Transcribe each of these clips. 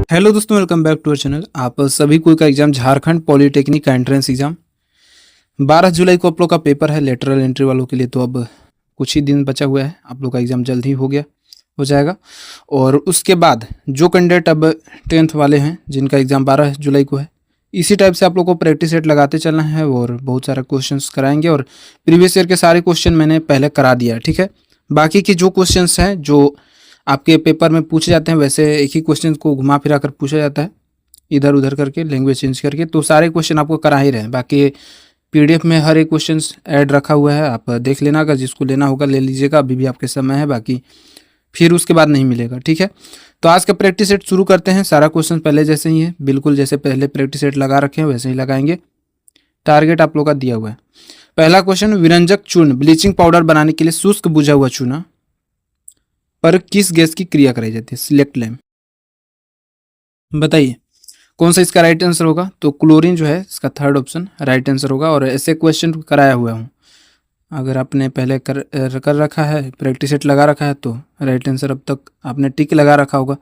Hello दोस्तों, welcome back to our channel. आप सभी को का एग्जाम झारखंड पॉलिटेक्निक का एंट्रेंस एग्जाम 12 जुलाई को आप लोग का पेपर है लेटरल एंट्री वालों के लिए। तो अब कुछ ही दिन बचा हुआ है, आप लोग का एग्जाम जल्द ही हो जाएगा। और उसके बाद जो कैंडिडेट अब 10th वाले हैं जिनका एग्जाम 12 जुलाई को है, इसी टाइप से आप लोग को प्रैक्टिस सेट लगाते चलना है और बहुत सारे क्वेश्चंस कराएंगे। और प्रीवियस ईयर के सारे क्वेश्चन मैंने पहले करा दिया है, ठीक है। बाकी के जो क्वेश्चंस हैं जो आपके पेपर में पूछे जाते हैं, वैसे एक ही क्वेश्चन को घुमा फिरा कर पूछा जाता है, इधर उधर करके, लैंग्वेज चेंज करके। तो सारे क्वेश्चन आपको करा ही रहे हैं। बाकी पीडीएफ में हर एक क्वेश्चन ऐड रखा हुआ है, आप देख लेना। अगर जिसको लेना होगा ले लीजिएगा, अभी भी आपके समय है। बाकी फिर उसके बाद नहीं मिलेगा, ठीक है। तो आज का प्रैक्टिस सेट शुरू करते हैं। सारा क्वेश्चन पहले जैसे ही है, बिल्कुल जैसे पहले प्रैक्टिस सेट लगा रखे हैं वैसे ही लगाएंगे। टारगेट आप लोग का दिया हुआ है। पहला क्वेश्चन, विरंजक चूर्ण ब्लीचिंग पाउडर बनाने के लिए शुष्क बुझा हुआ चूना पर किस गैस की क्रिया कराई जाती है? सिलेक्ट लैम। बताइए कौन सा इसका राइट आंसर होगा। तो क्लोरीन जो है इसका थर्ड ऑप्शन राइट आंसर होगा। और ऐसे क्वेश्चन कराया हुआ हूँ, अगर आपने पहले कर रखा है, प्रैक्टिस सेट लगा रखा है, तो राइट आंसर अब तक आपने टिक लगा रखा होगा।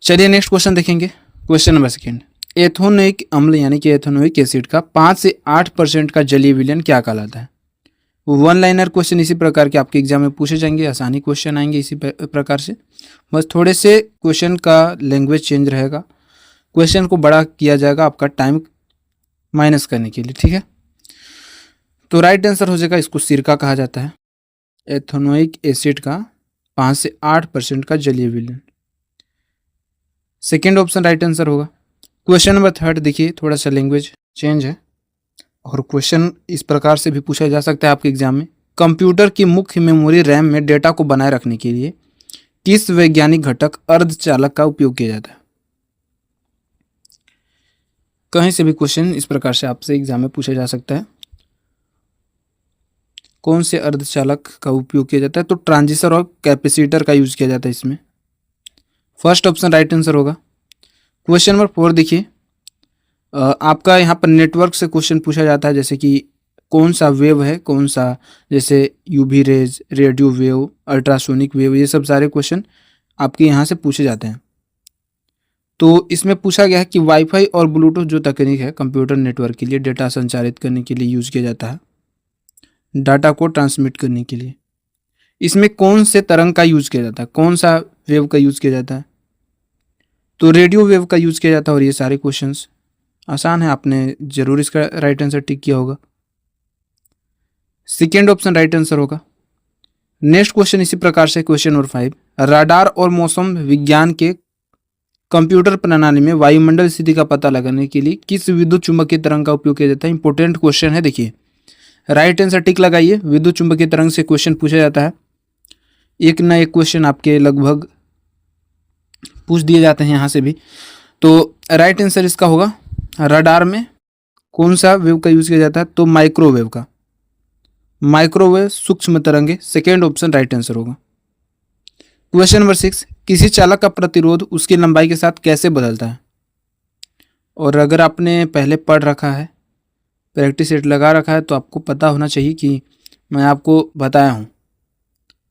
चलिए नेक्स्ट क्वेश्चन देखेंगे। क्वेश्चन नंबर सेकेंड, एथोनोइक अम्ल यानी कि एथोनोइक एसिड का 5 से 8% का जलीय विलयन क्या कहलाता है? वन लाइनर क्वेश्चन इसी प्रकार के आपके एग्जाम में पूछे जाएंगे। आसानी क्वेश्चन आएंगे इसी प्रकार से, बस थोड़े से क्वेश्चन का लैंग्वेज चेंज रहेगा। क्वेश्चन को बड़ा किया जाएगा आपका टाइम माइनस करने के लिए, ठीक है। तो राइट आंसर हो जाएगा, इसको सिरका कहा जाता है। एथेनोइक एसिड का 5 से 8% का जलीय विलयन, सेकेंड ऑप्शन राइट आंसर होगा। क्वेश्चन नंबर थर्ड देखिए, थोड़ा सा लैंग्वेज चेंज है और क्वेश्चन इस प्रकार से भी पूछा जा सकता है आपके एग्जाम में। कंप्यूटर की मुख्य मेमोरी रैम में डेटा को बनाए रखने के लिए किस वैज्ञानिक घटक अर्धचालक का उपयोग किया जाता है? कहीं से भी क्वेश्चन इस प्रकार से आपसे एग्जाम में पूछा जा सकता है। कौन से अर्धचालक का उपयोग किया जाता है? तो ट्रांजिस्टर और कैपेसिटर का यूज किया जाता है इसमें। फर्स्ट ऑप्शन राइट आंसर होगा। क्वेश्चन नंबर 4 देखिए, आपका यहाँ पर नेटवर्क से क्वेश्चन पूछा जाता है, जैसे कि कौन सा वेव है, कौन सा, जैसे UV rays, radio wave, ultrasonic wave, ये सब सारे क्वेश्चन आपके यहाँ से पूछे जाते हैं। तो इसमें पूछा गया है कि वाईफाई और ब्लूटूथ जो तकनीक है कंप्यूटर नेटवर्क के लिए डेटा संचारित करने के लिए यूज किया जाता है, डाटा को ट्रांसमिट करने के लिए, इसमें कौन से तरंग का यूज किया जाता है, कौन सा वेव का यूज किया जाता है? तो रेडियो वेव का यूज किया जाता है। और ये सारे क्वेश्चंस आसान है, आपने जरूर इसका राइट आंसर टिक किया होगा। सेकेंड ऑप्शन राइट आंसर होगा। नेक्स्ट क्वेश्चन इसी प्रकार से, क्वेश्चन नंबर 5, राडार और मौसम विज्ञान के कंप्यूटर प्रणाली में वायुमंडल स्थिति का पता लगाने के लिए किस विद्युत चुंबकीय तरंग का उपयोग किया जाता है? इंपॉर्टेंट क्वेश्चन है, देखिए राइट आंसर टिक लगाइए। विद्युत चुंबकीय तरंग से क्वेश्चन पूछा जाता है, एक ना एक क्वेश्चन आपके लगभग पूछ दिए जाते हैं यहाँ से भी। तो राइट आंसर इसका होगा, रडार में कौन सा वेव का यूज किया जाता है? तो माइक्रोवेव का, माइक्रोवेव सूक्ष्म तरंगे, सेकेंड ऑप्शन राइट आंसर होगा। क्वेश्चन नंबर 6, किसी चालक का प्रतिरोध उसकी लंबाई के साथ कैसे बदलता है? और अगर आपने पहले पढ़ रखा है, प्रैक्टिस सेट लगा रखा है, तो आपको पता होना चाहिए कि मैं आपको बताया हूँ,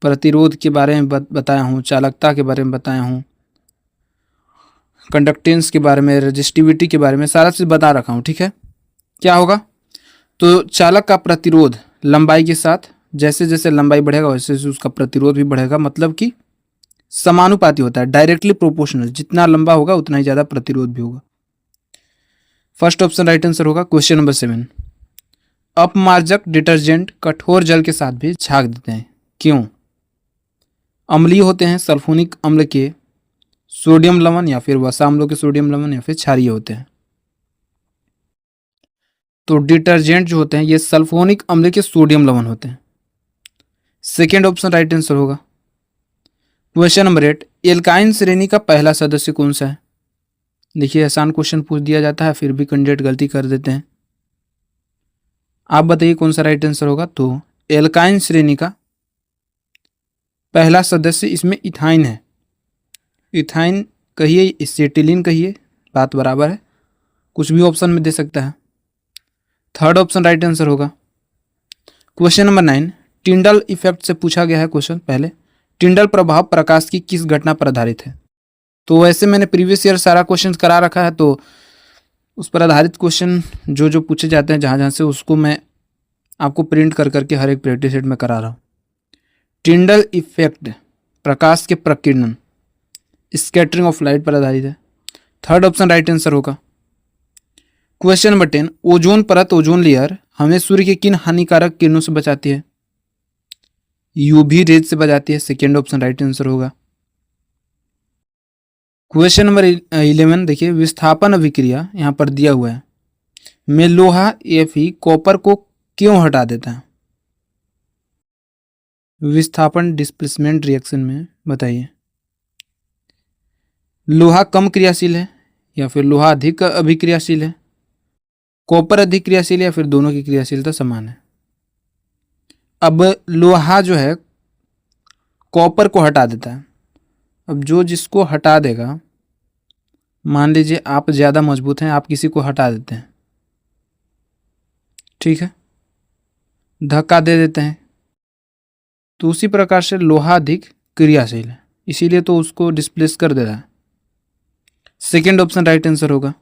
प्रतिरोध के बारे में बताया हूँ, चालकता के बारे में बताया हूँ, कंडक्टेंस के बारे में, रेजिस्टिविटी के बारे में, सारा चीज़ बता रखा हूँ, ठीक है। क्या होगा? तो चालक का प्रतिरोध लंबाई के साथ, जैसे जैसे लंबाई बढ़ेगा वैसे वैसे उसका प्रतिरोध भी बढ़ेगा, मतलब कि समानुपाती होता है, डायरेक्टली प्रोपोर्शनल, जितना लंबा होगा उतना ही ज़्यादा प्रतिरोध भी होगा। फर्स्ट ऑप्शन राइट आंसर होगा। क्वेश्चन नंबर 7, अपमार्जक डिटर्जेंट कठोर जल के साथ भी झाग देते हैं, क्यों? अम्लीय होते हैं, सल्फोनिक अम्ल के सोडियम लवण, या फिर वसा अम्लों के सोडियम लवण, या फिर क्षारीय होते हैं। तो डिटर्जेंट जो होते हैं ये सल्फोनिक अम्ल के सोडियम लवण होते हैं, सेकेंड ऑप्शन राइट आंसर होगा। क्वेश्चन नंबर 8, एल्काइन श्रेणी का पहला सदस्य कौन सा है? देखिए आसान क्वेश्चन पूछ दिया जाता है, फिर भी कैंडिडेट गलती कर देते हैं। आप बताइए कौन सा राइट आंसर होगा। तो एल्काइन श्रेणी का पहला सदस्य इसमें इथाइन है। इथाइन कहिए, एसिटिलीन कहिए, बात बराबर है, कुछ भी ऑप्शन में दे सकता है। थर्ड ऑप्शन राइट आंसर होगा। क्वेश्चन नंबर 9, टिंडल इफेक्ट से पूछा गया है क्वेश्चन। पहले, टिंडल प्रभाव प्रकाश की किस घटना पर आधारित है? तो वैसे मैंने प्रीवियस ईयर सारा क्वेश्चन करा रखा है, तो उस पर आधारित क्वेश्चन जो जो पूछे जाते हैं जहाँ जहाँ से, उसको मैं आपको प्रिंट कर करके हर एक प्रैक्टिस सेट में करा रहा हूँ। टिंडल इफेक्ट, प्रकाश के प्रकीर्णन, स्कैटरिंग ऑफ लाइट पर आधारित है। थर्ड ऑप्शन राइट आंसर होगा। क्वेश्चन नंबर 10, ओजोन परत, ओजोन लेयर हमें सूर्य के किन हानिकारक किरणों से बचाती है? यूवी रेज से बचाती है। सेकेंड ऑप्शन राइट आंसर होगा। क्वेश्चन नंबर 11 देखिए, विस्थापन अभिक्रिया यहाँ पर दिया हुआ है में लोहा Fe कॉपर को क्यों हटा देता है? विस्थापन डिस्प्लेसमेंट रिएक्शन में बताइए। लोहा कम क्रियाशील है या फिर लोहा अधिक अभिक्रियाशील है, कॉपर अधिक क्रियाशील है या फिर दोनों की क्रियाशीलता समान है? अब लोहा जो है कॉपर को हटा देता है। अब जो जिसको हटा देगा, मान लीजिए आप ज़्यादा मजबूत हैं, आप किसी को हटा देते हैं, ठीक है, धक्का दे देते हैं, तो उसी प्रकार से लोहा अधिक क्रियाशील है, इसीलिए तो उसको डिस्प्लेस कर दे रहा है। सेकेंड ऑप्शन राइट आंसर होगा।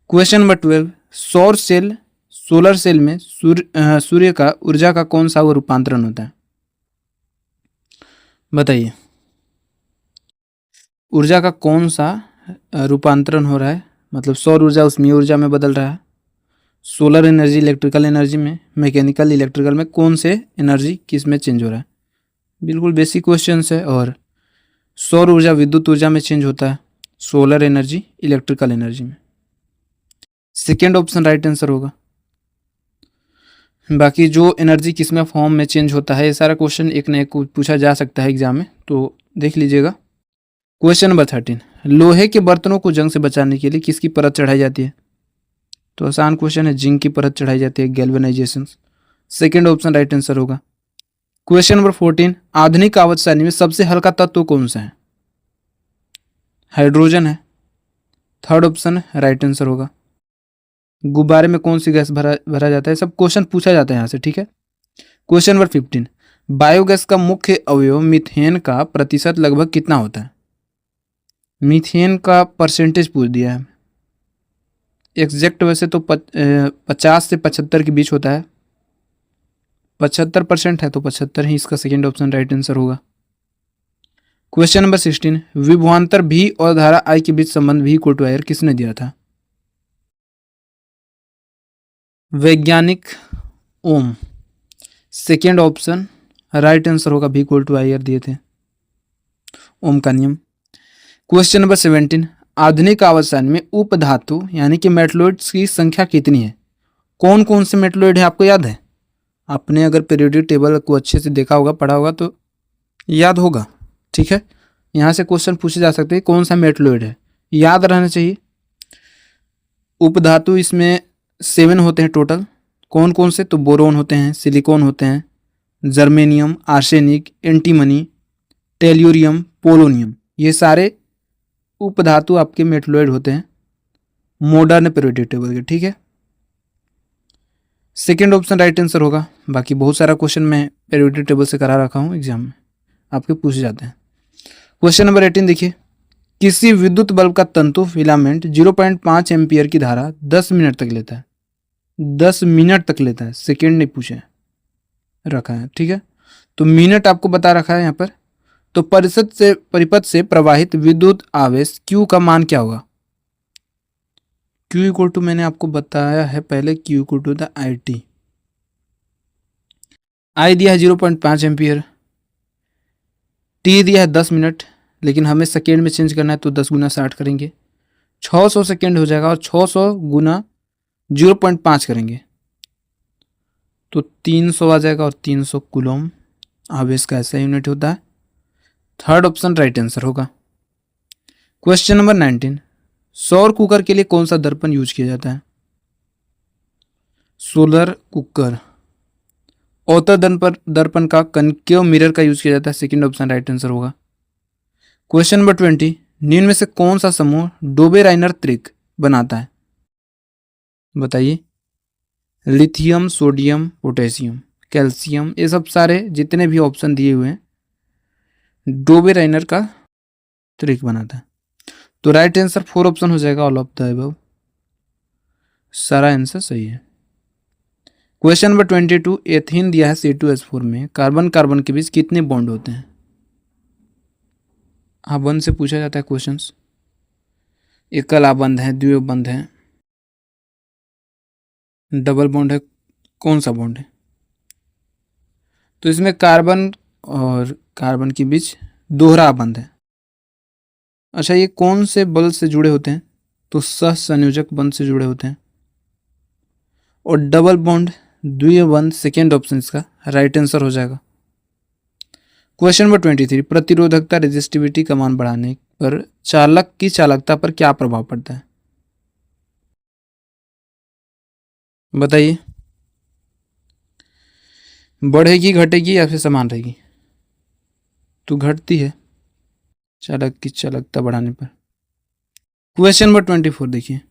क्वेश्चन नंबर 12, सौर सेल, सोलर सेल में सूर्य का ऊर्जा का कौन सा वो रूपांतरण होता है? बताइए, ऊर्जा का कौन सा रूपांतरण हो रहा है? मतलब सौर ऊर्जा उसमें ऊर्जा में बदल रहा है, सोलर एनर्जी इलेक्ट्रिकल एनर्जी में, मैकेनिकल इलेक्ट्रिकल में, कौन से एनर्जी किस में चेंज हो रहा है? बिल्कुल बेसिक क्वेश्चन है। और सौर ऊर्जा विद्युत ऊर्जा में चेंज होता है, सोलर एनर्जी इलेक्ट्रिकल एनर्जी में। सेकेंड ऑप्शन राइट आंसर होगा। बाकी जो एनर्जी किस में फॉर्म में चेंज होता है, ये सारा क्वेश्चन एक न एक पूछा जा सकता है एग्जाम में, तो देख लीजिएगा। क्वेश्चन नंबर 13, लोहे के बर्तनों को जंग से बचाने के लिए किसकी परत चढ़ाई जाती है? तो आसान क्वेश्चन है, जिंक की परत चढ़ाई जाती है, galvanisation. Second option right answer होगा। क्वेश्चन नंबर 14, आधुनिक आवर्त सारणी में सबसे हल्का तत्व कौन सा है? हाइड्रोजन है। थर्ड ऑप्शन राइट आंसर होगा। गुब्बारे में कौन सी गैस भरा जाता है? सब क्वेश्चन पूछा जाता है यहाँ से, ठीक है। क्वेश्चन नंबर 15, बायोगैस का मुख्य अवयव मीथेन का प्रतिशत लगभग कितना होता है? मीथेन का परसेंटेज पूछ दिया है। एग्जैक्ट वैसे तो 50 से 75 के बीच होता है, 75% है तो 75 ही इसका सेकेंड ऑप्शन राइट आंसर होगा। क्वेश्चन नंबर 16, विभवांतर भी और धारा I के बीच संबंध V = IR किसने दिया था? वैज्ञानिक ओम। सेकेंड ऑप्शन राइट आंसर होगा, V = IR दिए थे, ओम का नियम। क्वेश्चन नंबर 17, आधुनिक आवर्त सारणी में उपधातु यानी कि मेटलॉइड्स की संख्या कितनी है? कौन कौन से मेटलॉइड है आपको याद है? आपने अगर पीरियोडिक टेबल को अच्छे से देखा होगा, पढ़ा होगा तो याद होगा, ठीक है। यहाँ से क्वेश्चन पूछे जा सकते हैं, कौन सा मेटलॉइड है, याद रहना चाहिए। उपधातु इसमें 7 होते हैं टोटल। कौन कौन से? तो बोरोन होते हैं, सिलिकॉन होते हैं, germanium, arsenic, antimony, tellurium, polonium, ये सारे उपधातु आपके मेटलॉइड होते हैं मॉडर्न पीरियोडिक टेबल के, ठीक है। सेकेंड ऑप्शन राइट आंसर होगा। बाकी बहुत सारा क्वेश्चन मैं पीरियोडिक टेबल से करा रखा हूँ, एग्जाम में आपके पूछे जाते हैं। क्वेश्चन नंबर 18 देखिए, किसी विद्युत बल्ब का तंतु फिलामेंट 0.5 एम्पियर की धारा 10 मिनट तक लेता है। 10 मिनट तक लेता है, सेकेंड नहीं पूछे रखा है, ठीक है। तो मिनट आपको बता रखा है यहाँ पर। तो परिपथ से प्रवाहित विद्युत आवेश Q का मान क्या होगा? Q = मैंने आपको बताया है पहले, Q = IT। I दिया है 0.5 एम्पियर, T दिया है 10 मिनट, लेकिन हमें सेकेंड में चेंज करना है तो 10 × 60 करेंगे, 600 सेकेंड हो जाएगा, और 600 × 0.5 करेंगे तो 300 आ जाएगा, और 300 कूलम आवेश का ऐसा यूनिट होता है। थर्ड ऑप्शन राइट आंसर होगा। क्वेश्चन नंबर 19, सौर कुकर के लिए कौन सा दर्पण यूज किया जाता है? Solar cooker. औतर दर्पण का कनकेव मिरर का यूज किया जाता है, सेकेंड ऑप्शन राइट आंसर होगा। क्वेश्चन नंबर 20, निम्न में से कौन सा समूह डोबेराइनर त्रिक बनाता है? बताइए। लिथियम, सोडियम, पोटेशियम, कैल्शियम, ये सब सारे जितने भी ऑप्शन दिए हुए हैं डोबेराइनर का त्रिक बनाता है। तो राइट आंसर 4 ऑप्शन हो जाएगा, ऑल ऑफ द अबव। सारा आंसर सही है। क्वेश्चन नंबर 22, एथीन दिया है C2H4 में कार्बन कार्बन के बीच कितने बॉन्ड होते हैं? हाँ, बंध से पूछा जाता है क्वेश्चंस। एकल आबंध है, द्वितीय बंध है, डबल बॉन्ड है, कौन सा बॉन्ड है? तो इसमें कार्बन और कार्बन के बीच दोहरा बंध है। अच्छा, ये कौन से बल से जुड़े होते हैं? तो सहसंयोजक बंध से जुड़े होते हैं। और डबल बॉन्ड द्वितीय बंध, सेकेंड ऑप्शन इसका राइट आंसर हो जाएगा। क्वेश्चन नंबर 23, प्रतिरोधकता रेजिस्टिविटी का मान बढ़ाने पर चालक की चालकता पर क्या प्रभाव पड़ता है? बताइए, बढ़ेगी, घटेगी या फिर समान रहेगी? तो घटती है चालक की चालकता बढ़ाने पर। क्वेश्चन नंबर 24 देखिए,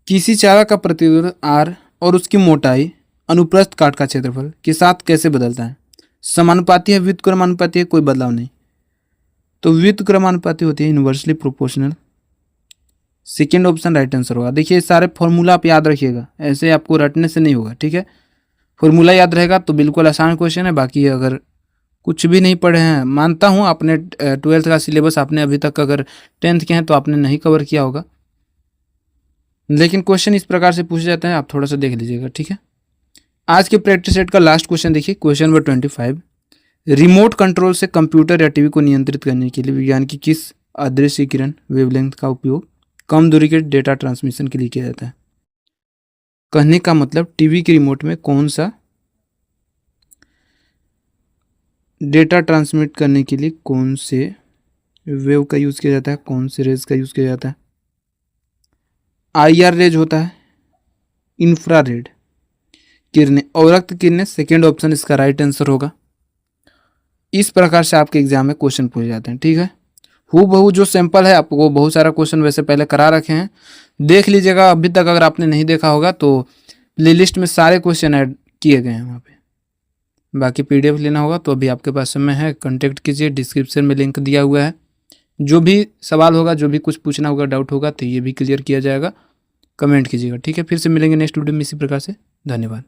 किसी चालक का प्रतिरोध R और उसकी मोटाई अनुप्रस्थ काट का क्षेत्रफल के साथ कैसे बदलता है? समानुपाती है, व्युत्क्रमानुपाती है, कोई बदलाव नहीं। तो व्युत्क्रमानुपाती होती है, inversely proportional. Second option right answer होगा। देखिए, सारे फॉर्मूला आप याद रखिएगा, ऐसे आपको रटने से नहीं होगा, ठीक है। फॉर्मूला याद रहेगा तो बिल्कुल आसान क्वेश्चन है। बाकी अगर कुछ भी नहीं पढ़े हैं, मानता हूँ आपने 12th का सिलेबस आपने अभी तक, अगर 10th के हैं तो आपने नहीं कवर किया होगा, लेकिन क्वेश्चन इस प्रकार से पूछे जाते हैं, आप थोड़ा सा देख लीजिएगा, ठीक है। आज के प्रैक्टिस सेट का लास्ट क्वेश्चन देखिए, क्वेश्चन नंबर 25, रिमोट कंट्रोल से कंप्यूटर या टीवी को नियंत्रित करने के लिए विज्ञान की किस अदृश्य किरण वेवलेंथ का उपयोग कम दूरी के डेटा ट्रांसमिशन के लिए किया जाता है? कहने का मतलब टीवी के रिमोट में कौन सा डेटा ट्रांसमिट करने के लिए कौन से वेव का यूज़ किया जाता है, कौन से रेज का यूज़ किया जाता है? IR रेज होता है, इंफ्रारेड किरणें, अवरक्त किरणें, सेकेंड ऑप्शन इसका राइट आंसर होगा। इस प्रकार से आपके एग्जाम में क्वेश्चन पूछे जाते हैं, ठीक है। हूबहू जो सैंपल है, आपको बहुत सारा क्वेश्चन वैसे पहले करा रखे हैं, देख लीजिएगा। अभी तक अगर आपने नहीं देखा होगा तो प्लेलिस्ट में सारे क्वेश्चन ऐड किए गए हैं वहाँ पे। बाकी PDF लेना होगा तो अभी आपके पास समय है, कांटेक्ट कीजिए, डिस्क्रिप्शन में लिंक दिया हुआ है। जो भी सवाल होगा, जो भी कुछ पूछना होगा, डाउट होगा तो ये भी क्लियर किया जाएगा, कमेंट कीजिएगा, ठीक है। फिर से मिलेंगे नेक्स्ट वीडियो में इसी प्रकार से। धन्यवाद।